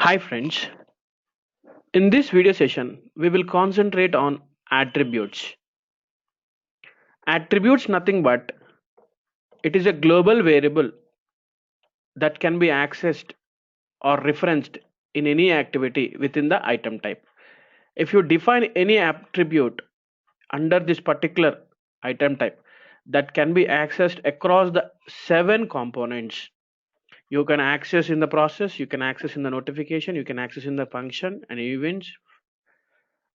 Hi friends, in this video session we will concentrate on attributes. Attributes nothing but it is a global variable that can be accessed or referenced in any activity within the item type. If you define any attribute under this particular item type that can be accessed across the seven components, you can access in the process, you can access in the notification, you can access in the function and events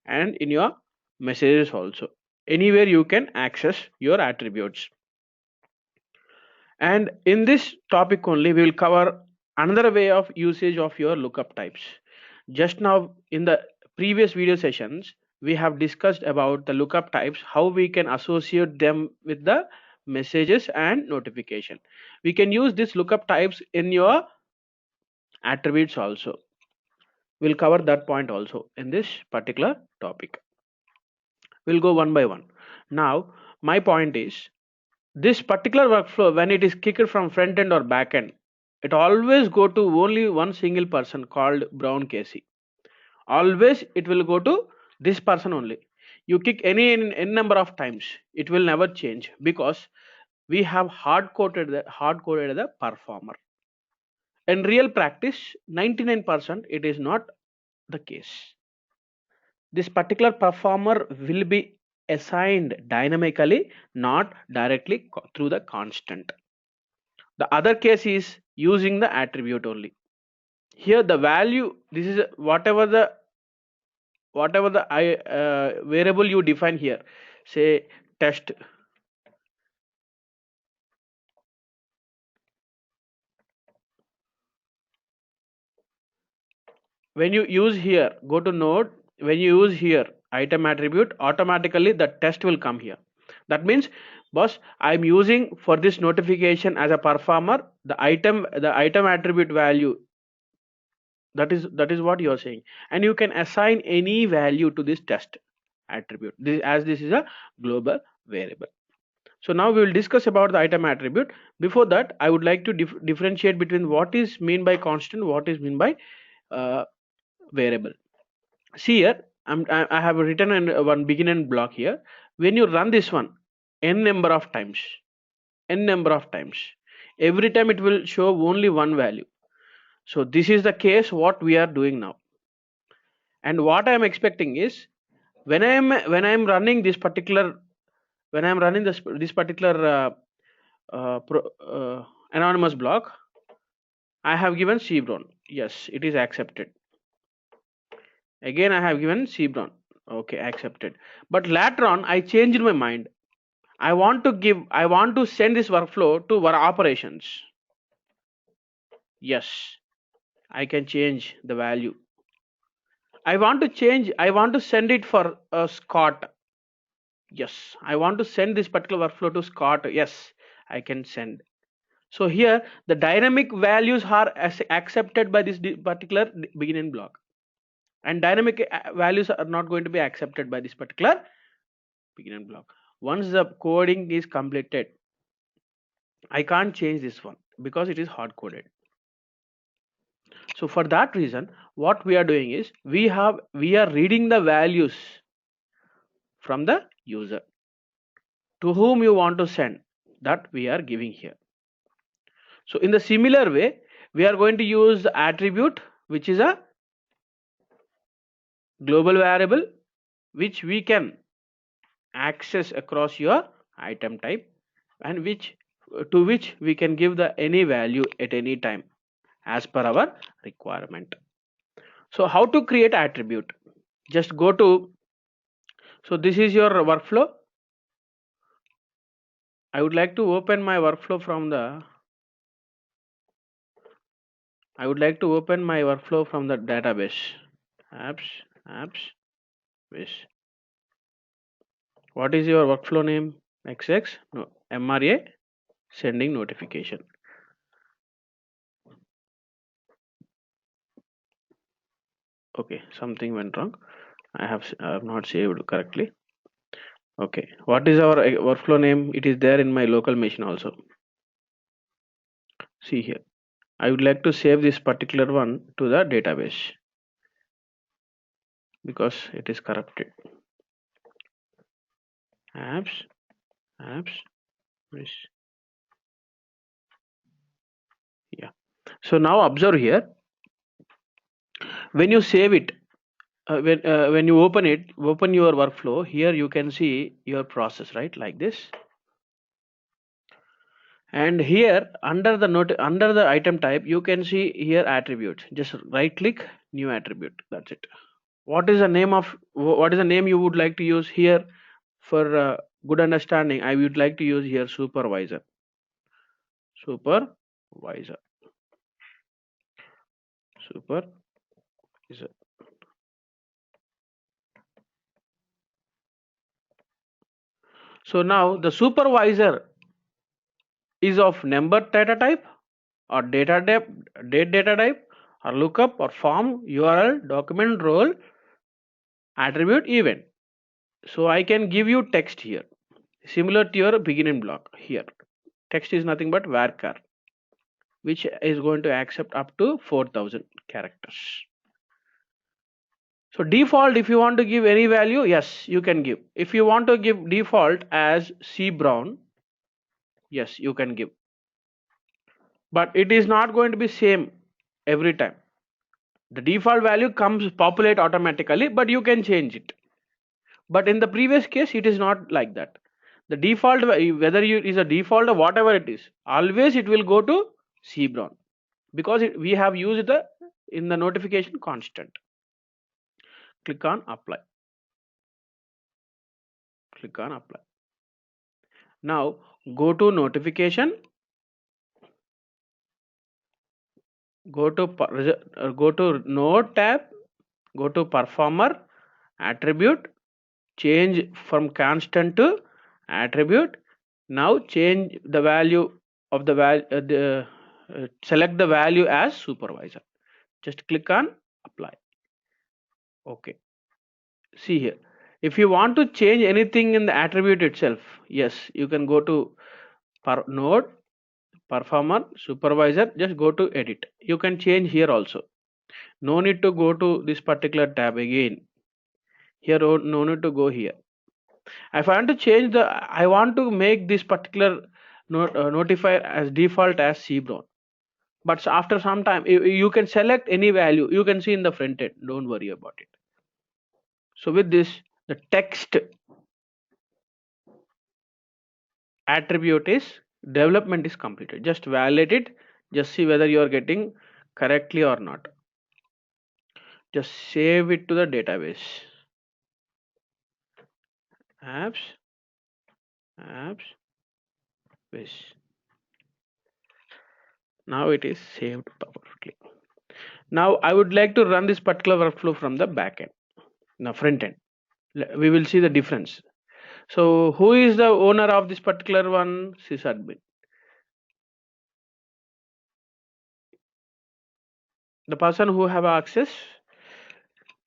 and in your messages also. Anywhere you can access your attributes. And in this topic only we will cover another way of usage of your lookup types. Just now in the previous video sessions we have discussed about the lookup types, how we can associate them with the messages and notification. We can use these lookup types in your attributes also. We'll cover that point also in this particular topic. We'll go one by one. Now my point is, this particular workflow, when it is kicked from front end or back end, it always go to only one single person called Brown Casey. Always it will go to this person only. You kick any n number of times, it will never change because we have hard coded the performer. In real practice, 99% it is not the case. This particular performer will be assigned dynamically, not directly through the constant. The other case is using the attribute only. Here the value, this is whatever the variable you define here, say test. When you use here, go to node. When you use here item attribute, automatically the test will come here. That means, boss, I'm using for this notification as a performer the item attribute value. That is what you're saying, and you can assign any value to this test attribute, as this is a global variable. So now we will discuss about the item attribute. Before that, I would like to differentiate between what is mean by constant, what is mean by uh, variable. See here, I have written one begin and block here. When you run this one n number of times, every time it will show only one value. So this is the case what we are doing now. And what I am expecting is, when I am running this particular, when I am running this particular anonymous block, I have given cbron. Yes, it is accepted. Again I have given cbron. Okay, accepted. But later on I changed my mind. I want to send this workflow to our operations. Yes, I can change the value. I want to send it for Scott. Yes, I want to send this particular workflow to Scott. Yes, I can send. So here the dynamic values are accepted by this particular beginning block, and dynamic values are not going to be accepted by this particular beginning block. Once the coding is completed, I can't change this one because it is hard coded. So for that reason, what we are doing is we are reading the values from the user to whom you want to send, that we are giving here. So in the similar way, we are going to use the attribute, which is a global variable which we can access across your item type, and to which we can give the any value at any time as per our requirement. So how to create attribute? Just go to, so this is your workflow. I would like to open my workflow from the database. Apps base. What is your workflow name? XX? No, MRA sending notification. Okay, something went wrong. I have not saved correctly. Okay, what is our workflow name? It is there in my local machine also. See here. I would like to save this particular one to the database because it is corrupted. Apps, wish. Yeah. So now observe here, when you save it, when you open your workflow, here you can see your process, right? Like this. And here under the item type, you can see here attributes. Just right click, new attribute. That's it. What is the name you would like to use here? For good understanding, I would like to use here supervisor. Supervisor. So now the supervisor is of number data type or date data type or lookup or form, URL, document, role, attribute, event. So I can give you text here, similar to your beginning block here. Text is nothing but varchar, which is going to accept up to 4000 characters. So default, if you want to give any value, yes, you can give. If you want to give default as C Brown, yes, you can give. But it is not going to be same every time. The default value comes populate automatically, but you can change it. But in the previous case, it is not like that. The default, whether you is a default or whatever it is, always it will go to C Brown because we have used the in the notification constant. Click on apply. Click on apply. Now go to notification. Go to node tab. Go to performer attribute. Change from constant to attribute. Now change the value of the value. Select the value as supervisor. Just click on apply. Okay. See here. If you want to change anything in the attribute itself, yes, you can go to node, performer, supervisor, just go to edit. You can change here also. No need to go to this particular tab again. Here, no need to go here. If I want to change I want to make this particular notifier as default as C Brown. But after some time, you can select any value. You can see in the front end. Don't worry about it. So with this, the text attribute is development is completed. Just validate it. Just see whether you are getting correctly or not. Just save it to the database. Apps, wish. Now it is saved perfectly. Now I would like to run this particular workflow from the back end. Now front end. We will see the difference. So who is the owner of this particular one? Sysadmin. The person who have access,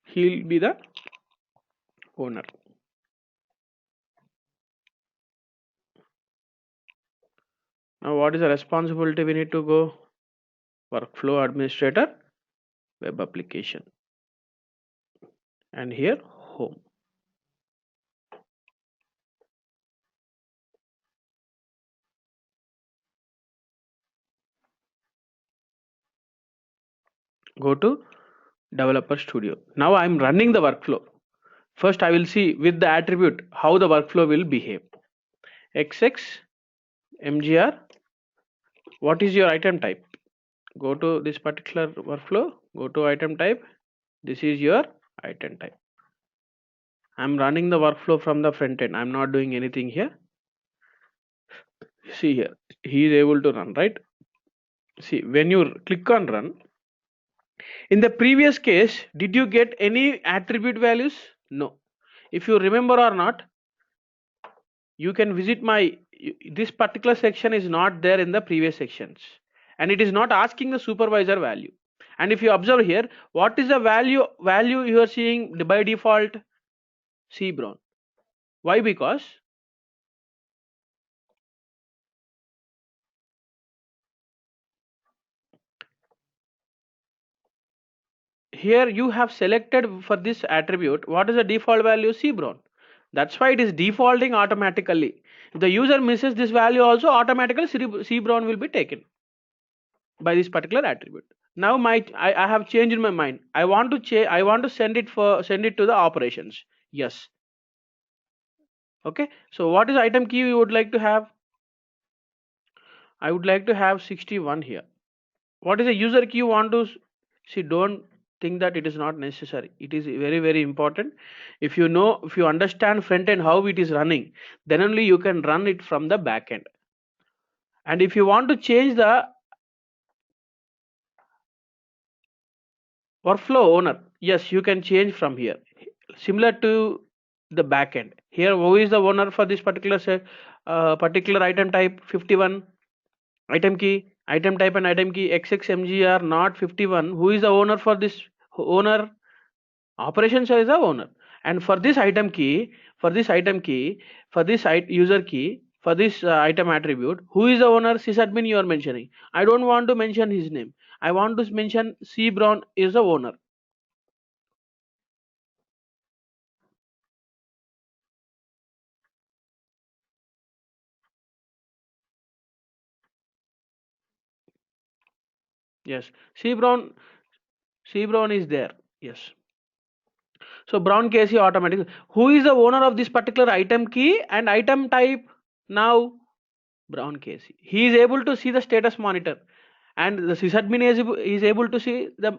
he'll be the owner. Now what is the responsibility we need to go? Workflow administrator, web application, and here home. Go to developer studio. Now I'm running the workflow. First I will see with the attribute how the workflow will behave. XX mgr. What is your item type? Go to this particular workflow. Go to item type. This is your item type. I'm running the workflow from the front end. I'm not doing anything here. See here, he is able to run, right? See, when you click on run, in the previous case, did you get any attribute values? No. If you remember or not, you can visit my, this particular section is not there in the previous sections, and it is not asking the supervisor value. And if you observe here, what is the value you are seeing by default? C Brown. Why? Because here you have selected for this attribute what is the default value, cbron. That's why it is defaulting automatically. If the user misses this value also, automatically cbron will be taken by this particular attribute. Now I have changed my mind. I want to send it to the operations. Yes. Okay. So what is item key we would like to have? I would like to have 61 here. What is the user key you want to see? Don't think that it is not necessary. It is very, very important. If you understand front end how it is running, then only you can run it from the back end. And if you want to change the workflow owner, yes, you can change from here, similar to the backend. Here, who is the owner for this particular particular item type? 51 item key, item type, and item key xxmg are not 51. Who is the owner for this? Owner operations is the owner. And for this item key, for this user key, for this item attribute, who is the owner? Sysadmin you are mentioning. I don't want to mention his name. I want to mention cbron is the owner. Yes, cbron is there. Yes. So brown KC automatic. Who is the owner of this particular item key and item type? Now brown KC. He is able to see the status monitor, and the sysadmin is able to see the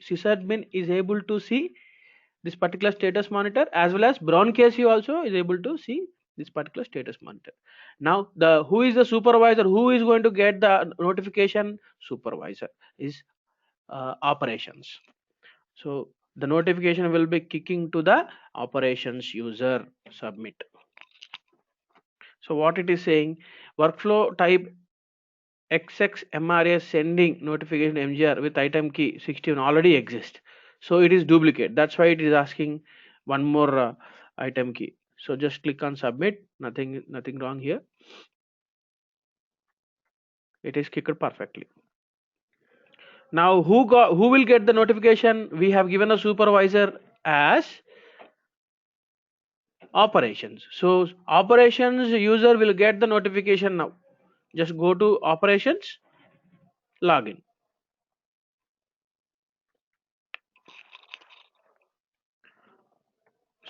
sysadmin is able to see this particular status monitor, as well as brown KC also is able to see this particular status monitor. Now the who is the supervisor? Who is going to get the notification? Supervisor is operations. So the notification will be kicking to the operations user submit. So what it is saying, workflow type XXMRA sending notification MGR with item key 61 already exists. So it is duplicate. That's why it is asking one more item key. So just click on submit. Nothing wrong here. It is kicked perfectly. Now who will get the notification? We have given a supervisor as operations. So operations user will get the notification now. Just go to operations, login.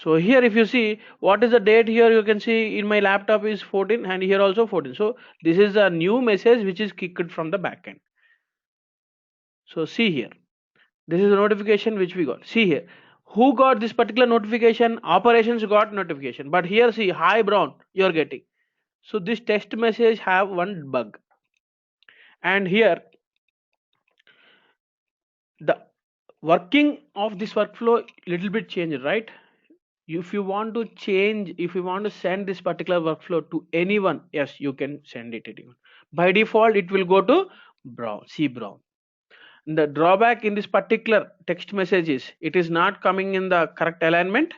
So here if you see what is the date, here you can see in my laptop is 14 and here also 14. So this is a new message which is kicked from the backend. So see here, this is a notification which we got. See here, who got this particular notification? Operations got notification, but here see, hi brown, you are getting. So this text message have one bug, and here the working of this workflow little bit changed, right? If you want to change, if you want to send this particular workflow to anyone, yes, you can send it to anyone. By default it will go to cbron. The drawback in this particular text message is it is not coming in the correct alignment,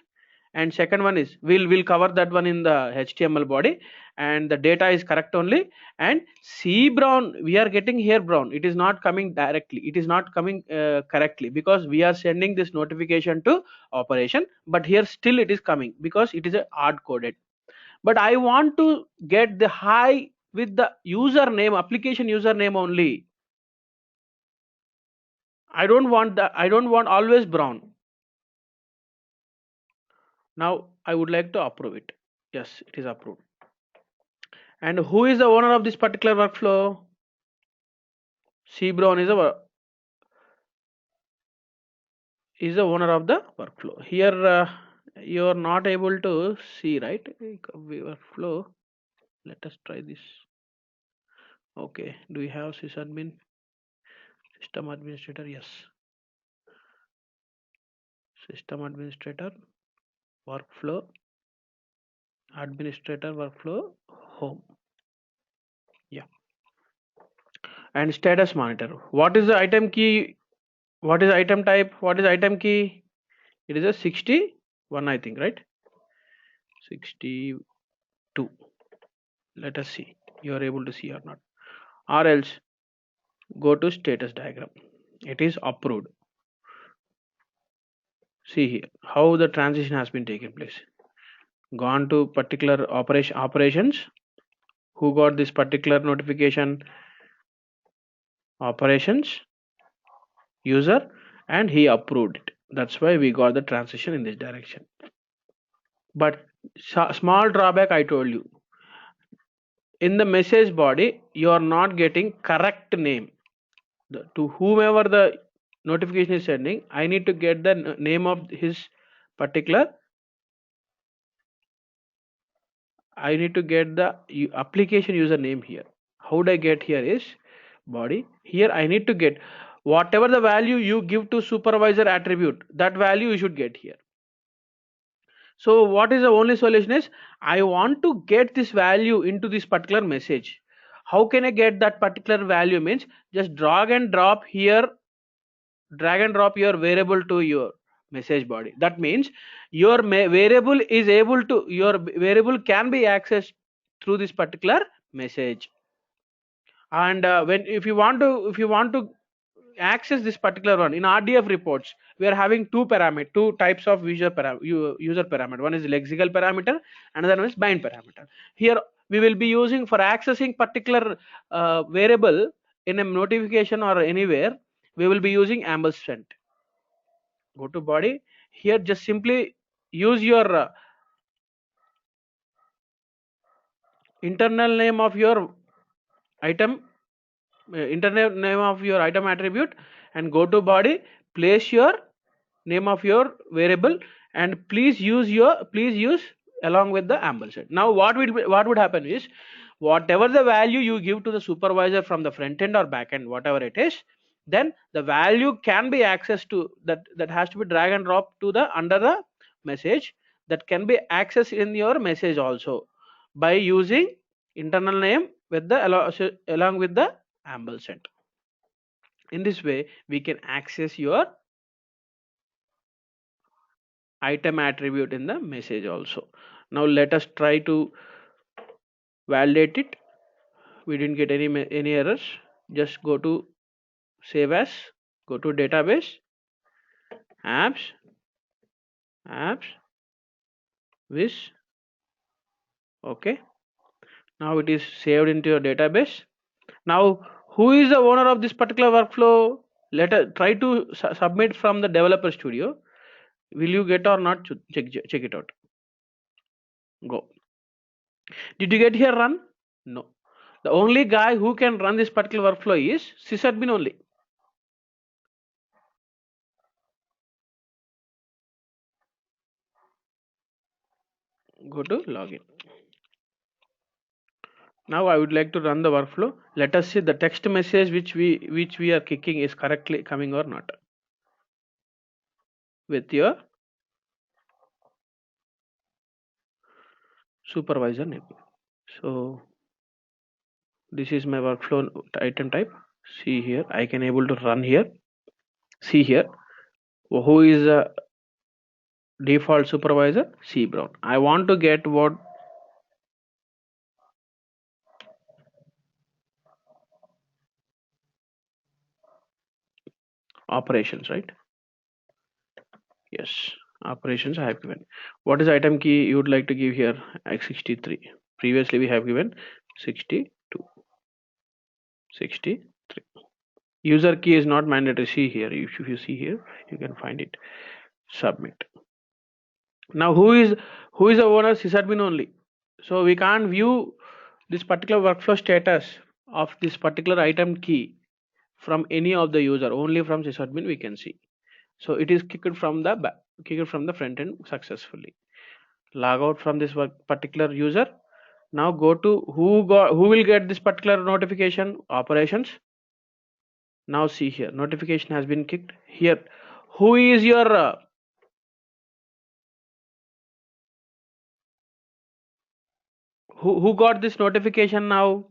and second one is we'll cover that one in the HTML body, and the data is correct only, and cbron we are getting here brown, it is not coming directly, it is not coming correctly, because we are sending this notification to operation, but here still it is coming because it is a hard coded. But I want to get the hi with the username, application username only. I don't want always brown. Now I would like to approve it. Yes, it is approved. And who is the owner of this particular workflow? cbron is the owner of the workflow. Here you are not able to see, right? Workflow. Let us try this. Okay, do we have sysadmin? System administrator, yes. System administrator, workflow, administrator, workflow, home. Yeah. And status monitor. What is the item key? What is item type? What is item key? It is a 61, I think, right? 62. Let us see. You are able to see or not. Or else go to status diagram. It is approved. See here how the transition has been taken place. Gone to particular operations. Who got this particular notification? Operations user, and he approved it. That's why we got the transition in this direction. But small drawback I told you, in the message body you are not getting correct name. To whomever the notification is sending, I need to get the name of his particular, I need to get the application username here. How would I get here is body. Here I need to get whatever the value you give to supervisor attribute, that value you should get here. So what is the only solution is, I want to get this value into this particular message. How can I get that particular value? Means just drag and drop here, drag and drop your variable to your message body. That means your variable is able to, your variable can be accessed through this particular message. And when if you want to access this particular one in RDF reports, we are having two types of user parameter. One is lexical parameter, another one is bind parameter. Here we will be using for accessing particular variable in a notification or anywhere, we will be using ampersand. Go to body. Here just simply use your internal name of your item, internal name of your item attribute, and go to body, place your name of your variable, and please use along with the ampersand. Now what would happen is, whatever the value you give to the supervisor from the front end or back end, whatever it is, then the value can be accessed to that has to be drag and drop to the under the message, that can be accessed in your message also by using internal name with the along with the ampersand. In this way we can access your item attribute in the message also. Now let us try to validate it. We didn't get any errors. Just go to save as, go to database, apps, wish. Okay, now it is saved into your database. Now who is the owner of this particular workflow? Let us try to submit from the developer studio. Will you get or not? Check it out. Go. Did you get here run? No. The only guy who can run this particular workflow is sysadmin only. Go to login. Now I would like to run the workflow. Let us see the text message which we are kicking is correctly coming or not with your supervisor name. So this is my workflow item type. See here, I can able to run here. See here, who is the default supervisor? C Brown. I want to get what operations, right? Yes, operations I have given. What is item key you would like to give here? X63. Previously we have given 62, 63. User key is not mandatory. See here, if you see here, you can find it. Submit. Now who is the owner? Sysadmin only. So we can't view this particular workflow status of this particular item key from any of the user. Only from sysadmin we can see. So it is kicked from the front end successfully. Log out from this particular user. Now go to who will get this particular notification? Operations. Now see here, notification has been kicked here. Who is your who got this notification? Now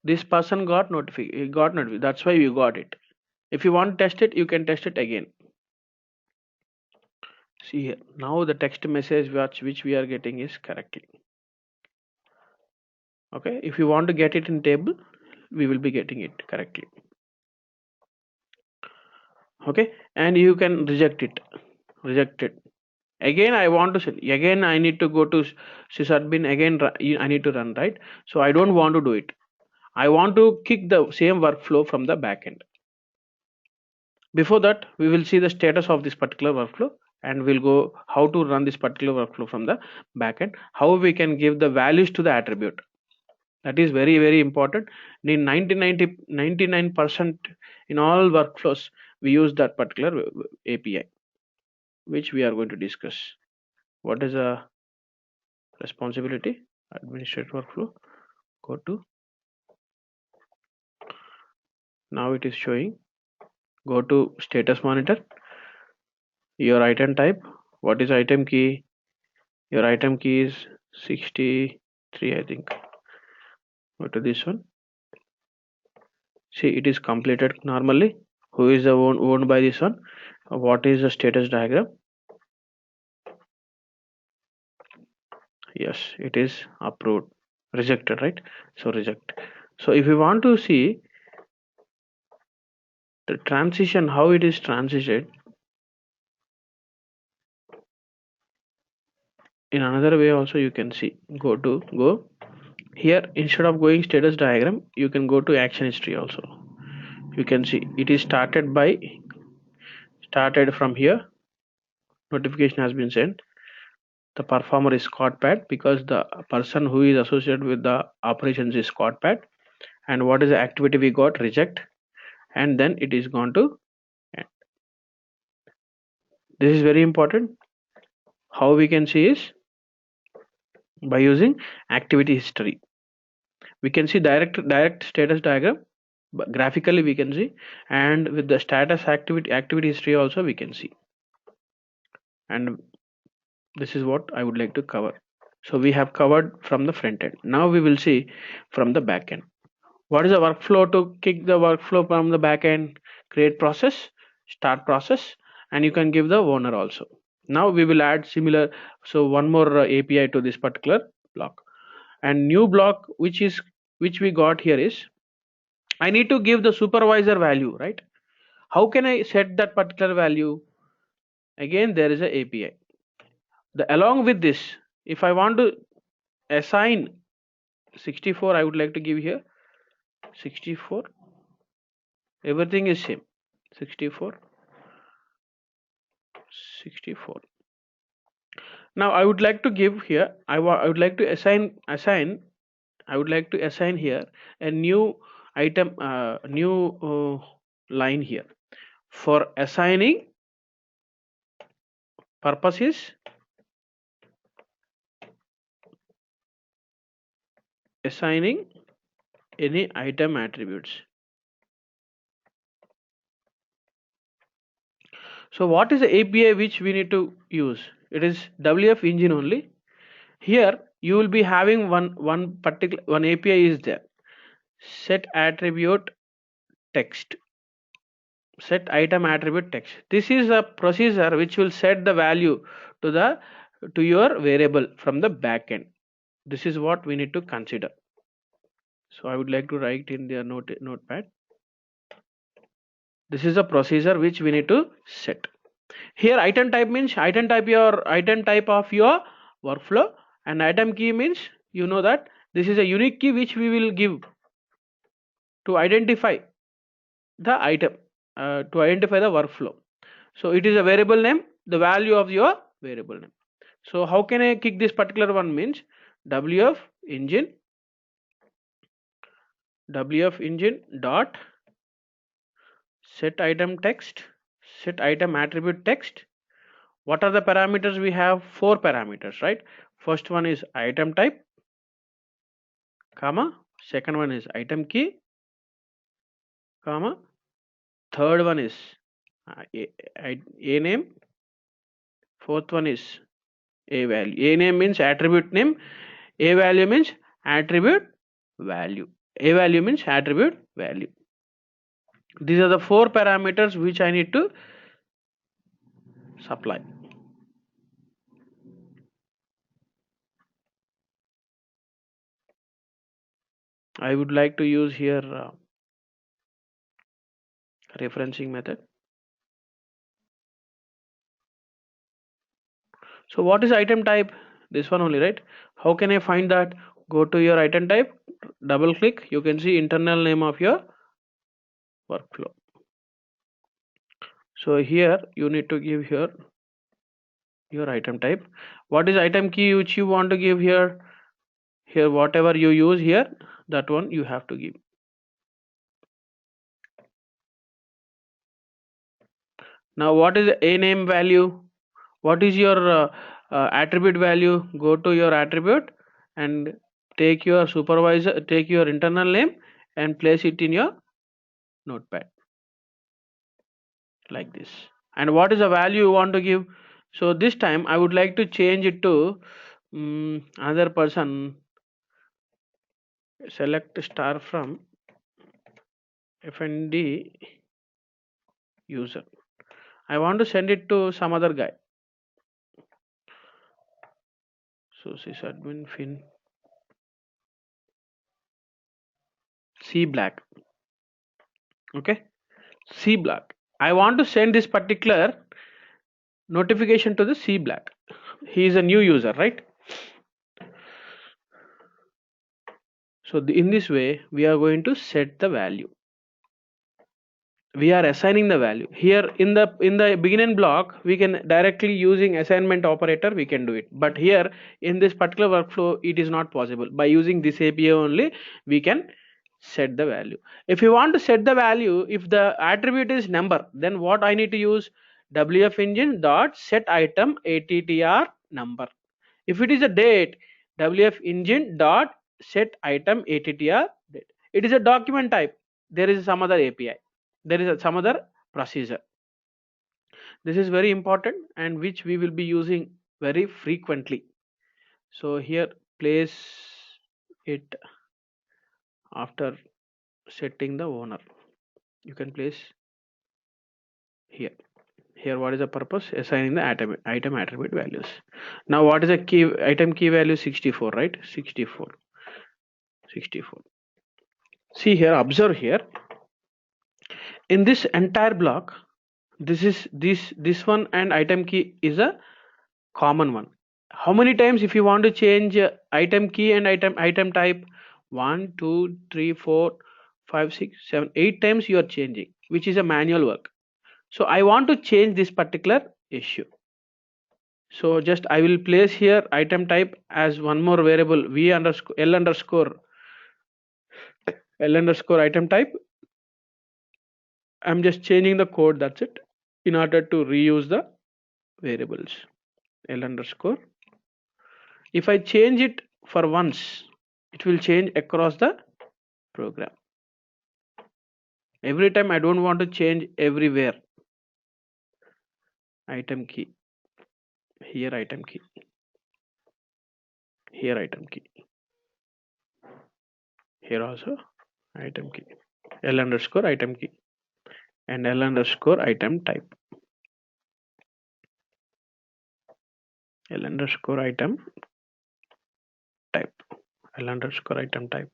this person got notification. That's why you got it. If you want to test it, you can test it again. See here, now the text message which we are getting is correctly. Okay, if you want to get it in table, we will be getting it correctly. Okay, and you can reject it. Again I want to set, again I need to go to sysadmin, again I need to run, right? So I don't want to do it. I want to kick the same workflow from the backend. Before that, we will see the status of this particular workflow, and we'll go how to run this particular workflow from the backend, how we can give the values to the attribute. That is very, very important. In 99% in all workflows, we use that particular API, which we are going to discuss. What is a responsibility? Administrator workflow. Go to, now it is showing. Go to status monitor. Your item type. What is item key? Your item key is 63, I think. Go to this one. See, it is completed normally. Who is the owned by this one? What is the status diagram? Yes, it is approved. Rejected, right? So reject. So if you want to see the transition, how it is transited in another way also, you can see. Go here, instead of going status diagram, you can go to action history also. You can see it is started from here. Notification has been sent. The performer is SquadPad because the person who is associated with the operations is SquadPad. And what is the activity we got? Reject. And then it is gone to end. This is very important. How we can see is by using activity history. We can see direct status diagram, but graphically we can see, and with the status activity history also we can see. And this is what I would like to cover. So we have covered from the front end. Now we will see from the back end. What is the workflow to kick the workflow from the back end? Create process, start process, and you can give the owner also. Now we will add similar, so one more API to this particular block. And new block which we got here is, I need to give the supervisor value, right? How can I set that particular value? Again, there is a API. Along with this, if I want to assign 64, I would like to give here 64. Everything is same. 64. Now I would like to give here, I would like to assign I would like to assign here a new item, new line here. For assigning purpose is assigning any item attributes. So what is the API which we need to use? It is WF engine only. Here you will be having one API is there. Set attribute text. Set item attribute text. This is a procedure which will set the value to your variable from the backend. This is what we need to consider. So I would like to write in the notepad. This is a procedure which we need to set. Here item type means item type of your workflow, and item key means you know that this is a unique key which we will give to identify the item, to identify the workflow. So it is a variable name, the value of your variable name. So how can I kick this particular one means WF engine dot set item text, set item attribute text. What are the parameters? We have 4 parameters, right? First one is item type, comma, second one is item key, comma, third one is a name, fourth one is a value. A name means attribute name, a value means attribute value. A value means attribute value. These are the 4 parameters which I need to supply. I would like to use here referencing method. So what is item type? This one only, right? How can I find that? Go to your item type, double click, you can see internal name of your workflow. So here you need to give here your item type. What is item key which you want to give here? Here whatever you use here, that one you have to give. Now what is a name value? What is your attribute value? Go to your attribute and take your supervisor, take your internal name and place it in your notepad like this. And what is the value you want to give? So this time I would like to change it to another person. Select star from FND user. I want to send it to some other guy. So sysadmin fin C black. Okay, C black. I want to send this particular notification to the C black. He is a new user, right? So in this way we are going to set the value. We are assigning the value here in the beginning block. We can directly using assignment operator we can do it, but here in this particular workflow it is not possible. By using this API only we can set the value. If you want to set the value, if the attribute is number, then what I need to use? WF engine dot set item attr number. If it is a date, WF engine dot set item attr date. It is a document type, there is some other API, there is some other procedure. This is very important and which we will be using very frequently. So here place it after setting the owner. You can place here. Here what is the purpose? Assigning the item attribute values. Now what is a key item key value? 64, right? 64. See here, observe here. In this entire block, this one and item key is a common one. How many times if you want to change item key and item type? 1 2 3 4 5 6 7 8 times you are changing, which is a manual work. So I want to change this particular issue. So just I will place here item type as one more variable v underscore l underscore item type. I'm just changing the code, that's it, in order to reuse the variables l underscore. If I change it for once, it will change across the program. Every time I don't want to change everywhere. Item key, here item key, here item key, here also item key, l underscore item key and l underscore item type, l underscore item type, l underscore item type,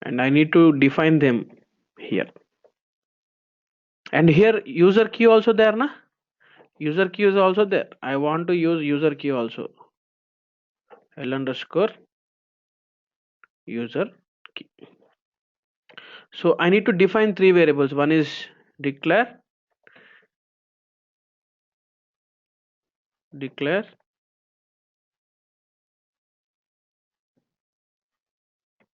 and I need to define them here. And here user key also there, na? User key is also there. I want to use user key also, l underscore user key. So I need to define three variables. One is declare,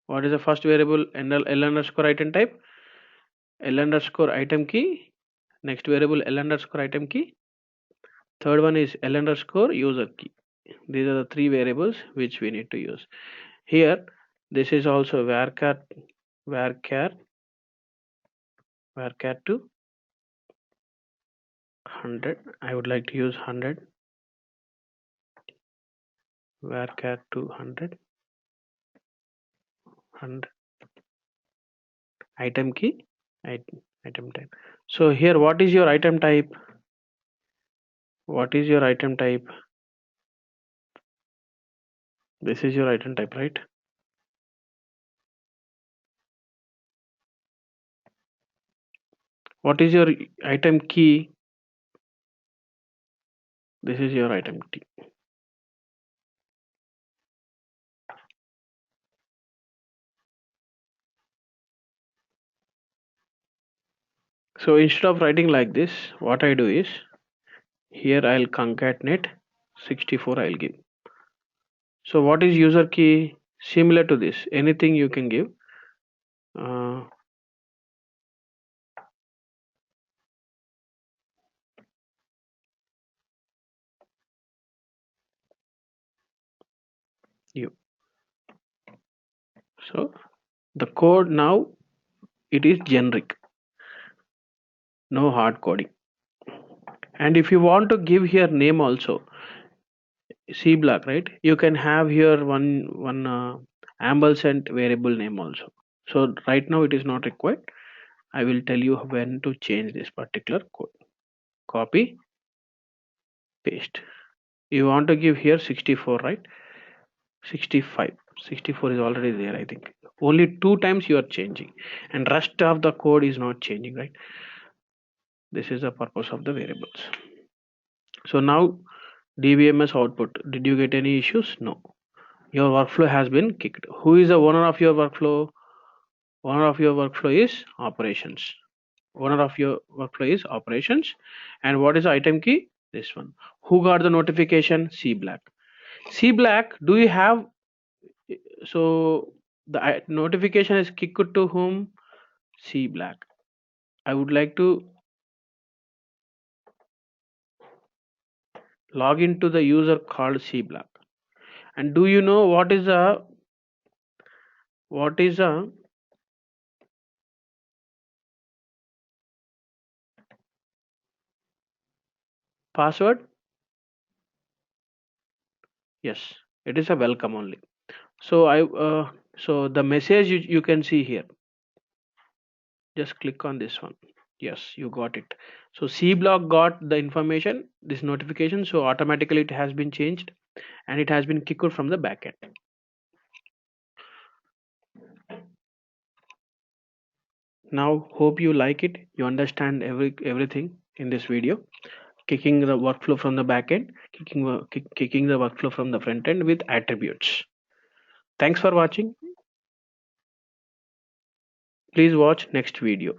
what is the first variable? L underscore item type, l underscore item key, next variable l underscore item key, third one is l underscore user key. These are the three variables which we need to use here. This is also varchar to 100. I would like to use 100, varchar to 100 item key, item type. So here what is your item type? What is your item type? This is your item type, right? What is your item key? This is your item T. So instead of writing like this, what I do is here I'll concatenate 64 I'll give. So what is user key? Similar to this, anything you can give. Uh, you. So the code now it is generic, no hard coding. And if you want to give here name also, C block, right? You can have here one ampersand variable name also. So right now it is not required. I will tell you when to change this particular code. Copy, paste. You want to give here 64, right? 65. 64 is already there, I think. Only two times you are changing, and rest of the code is not changing, right? This is the purpose of the variables. So now DBMS output. Did you get any issues? No. Your workflow has been kicked. Who is the owner of your workflow? Owner of your workflow is operations. Owner of your workflow is operations. And what is the item key? This one. Who got the notification? C black. C black, do you have, so the notification is kicked to whom? C black. I would like to log into the user called C black. And do you know what is a password? Yes, it is a welcome only. So so the message you can see here. Just click on this one. Yes, you got it. So C block got the information, this notification, so automatically it has been changed and it has been kicked from the backend. Now hope you like it. You understand everything in this video. Kicking the workflow from the backend, kicking the workflow from the front end with attributes. Thanks for watching. Please watch next video.